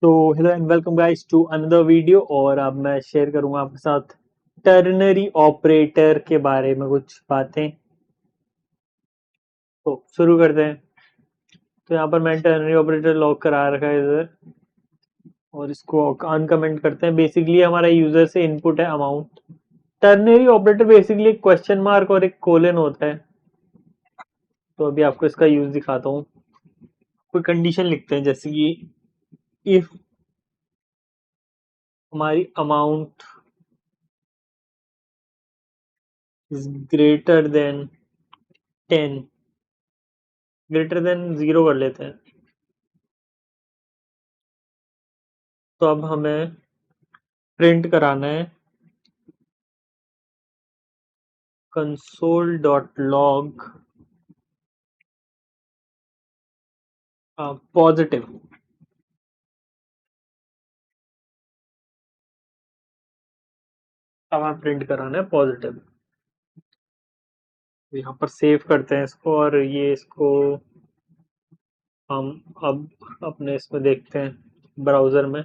तो hello and welcome guys to another video. और अब मैं शेयर करूंगा आपके साथ टर्नरी ऑपरेटर के बारे में कुछ बातें। तो शुरू करते हैं। तो यहाँ पर मैंने टर्नरी ऑपरेटर लॉक करा रखा है इधर, और इसको अनकमेंट करते हैं। बेसिकली हमारा यूजर से इनपुट है अमाउंट। टर्नरी ऑपरेटर बेसिकली एक क्वेश्चन मार्क और एक कोलन होता है। तो अभी आपको इसका यूज दिखाता हूँ। कोई कंडीशन लिखते हैं, जैसे कि इफ हमारी amount is greater than 10, greater than 0 कर लेते हैं। तो अब हमें प्रिंट कराना है कंसोल डॉट लॉग पॉजिटिव। अब हमें प्रिंट कराना है पॉजिटिव। यहाँ पर सेव करते हैं इसको, और ये इसको हम अब अपने इसमें देखते हैं ब्राउजर में।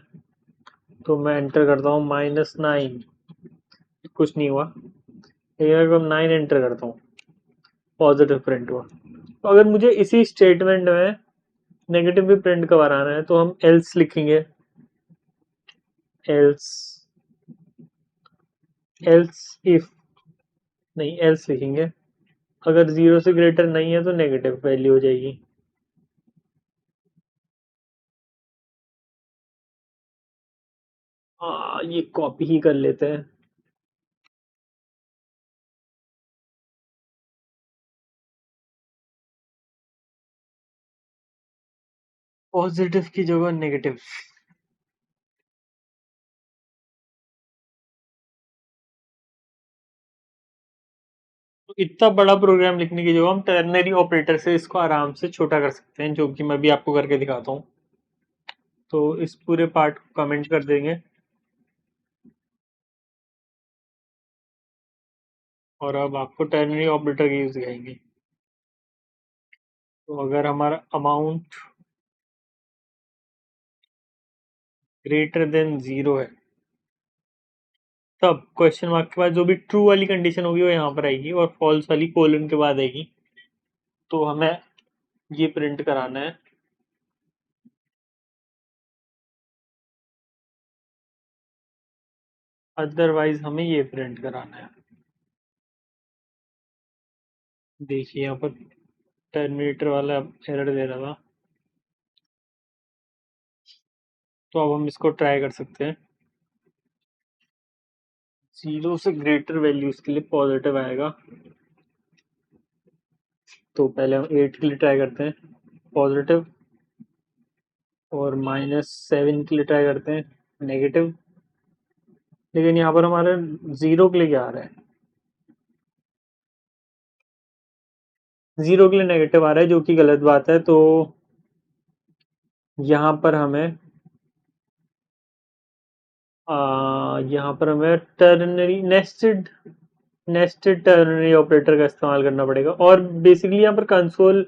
तो मैं एंटर करता हूँ -9, कुछ नहीं हुआ। लेकिन अगर मैं 9 एंटर करता हूँ, पॉजिटिव प्रिंट हुआ। तो अगर मुझे इसी स्टेटमेंट में नेगेटिव भी प्रिंट कराना है तो हम एल्स लिखेंगे। एल्स एल्स इफ नहीं, एल्स लिखेंगे। अगर 0 से ग्रेटर नहीं है तो नेगेटिव वैल्यू हो जाएगी। हाँ, ये कॉपी ही कर लेते हैं। पॉजिटिव की जगह नेगेटिव। तो इतना बड़ा प्रोग्राम लिखने की जगह हम टर्नरी ऑपरेटर से इसको आराम से छोटा कर सकते हैं, जो कि मैं भी आपको करके दिखाता हूँ। तो इस पूरे पार्ट को कमेंट कर देंगे, और अब आपको टर्नरी ऑपरेटर के यूज दिखाएंगे। तो अगर हमारा अमाउंट ग्रेटर देन 0 है, तब क्वेश्चन मार्क के बाद जो भी ट्रू वाली कंडीशन होगी वो यहाँ पर आएगी, और फॉल्स वाली कोलन के बाद आएगी। तो हमें ये प्रिंट कराना है। अदरवाइज हमें ये प्रिंट कराना है। देखिए यहाँ पर टर्मिनेटर वाला एरर दे रहा था। तो अब हम इसको ट्राई कर सकते हैं। 0 से ग्रेटर वैल्यूज के लिए पॉजिटिव आएगा। तो पहले हम 8 के लिए ट्राई करते हैं पॉजिटिव, और -7 के लिए ट्राई करते हैं नेगेटिव। लेकिन यहाँ पर हमारे 0 के लिए क्या आ रहा है? 0 के लिए नेगेटिव आ रहा है, जो कि गलत बात है। तो यहाँ पर हमें यहाँ पर हमें टर्नरी नेस्टेड टर्नरी ऑपरेटर का इस्तेमाल करना पड़ेगा। और बेसिकली यहाँ पर कंसोल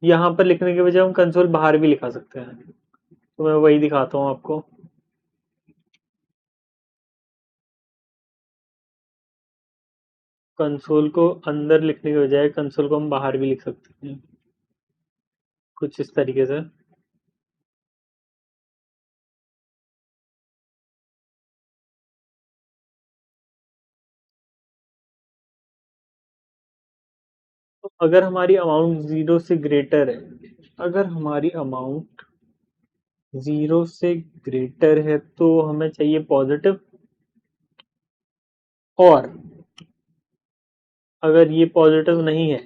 यहाँ पर लिखने के बजाय हम कंसोल बाहर भी लिखा सकते हैं। तो मैं वही दिखाता हूँ आपको। कंसोल को अंदर लिखने के बजाय कंसोल को हम बाहर भी लिख सकते हैं, कुछ इस तरीके से। तो अगर हमारी अमाउंट 0 से ग्रेटर है, अगर हमारी अमाउंट 0 से ग्रेटर है तो हमें चाहिए पॉजिटिव। और अगर ये पॉजिटिव नहीं है,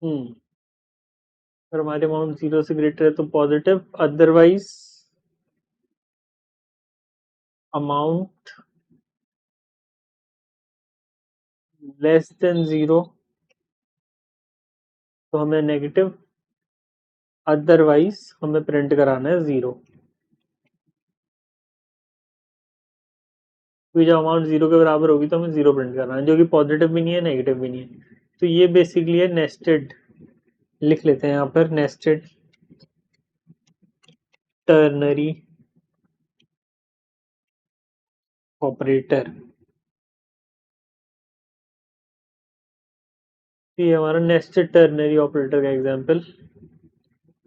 अगर हमारी अमाउंट 0 से ग्रेटर है तो positive. Otherwise amount less than 0 तो हमें नेगेटिव। अदरवाइज हमें प्रिंट कराना है 0। क्योंकि जब अमाउंट 0 के बराबर होगी तो हमें 0 प्रिंट करना है, जो कि पॉजिटिव भी नहीं है नेगेटिव भी नहीं है। तो ये बेसिकली है नेस्टेड लिख लेते हैं यहाँ पर नेस्टेड टर्नरी ऑपरेटर। ये हमारा नेस्टेड टर्नरी ऑपरेटर का एग्जांपल,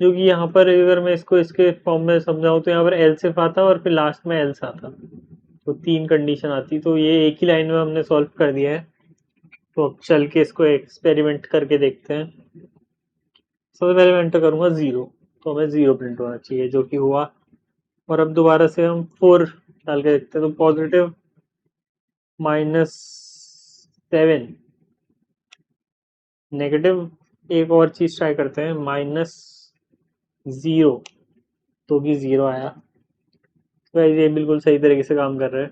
जो कि यहाँ पर अगर मैं इसको इसके फॉर्म में समझाऊँ तो यहाँ पर एल सिर्फ आता और फिर लास्ट में एल्स आता, तो 3 कंडीशन आती। तो ये एक ही लाइन में हमने सॉल्व कर दिया है। तो अब चल के इसको एक्सपेरिमेंट करके देखते हैं। सबसे पहले मैं एंटर करूंगा 0, तो हमें 0 प्रिंट होना चाहिए, जो कि हुआ। और अब दोबारा से हम 4 डाल के देखते हैं, तो पॉजिटिव -7, नेगेटिव एक और चीज ट्राई करते हैं, -0, तो भी 0 आया। तो ये बिल्कुल सही तरीके से काम कर रहा है।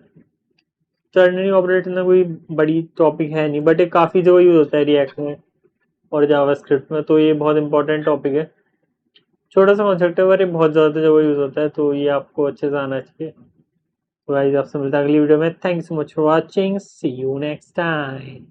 टर्नरी ऑपरेटर में कोई बड़ी टॉपिक है नहीं, बट ये काफ़ी जगह यूज होता है रिएक्ट में और जावास्क्रिप्ट में, तो ये बहुत इंपॉर्टेंट टॉपिक है। छोटा सा कॉन्सेप्ट है पर ये बहुत ज़्यादा जगह यूज होता है, तो ये आपको अच्छे से आना चाहिए। तो गाइस आपसे मिलता है अगली वीडियो में। Thanks so much for watching, see you next time.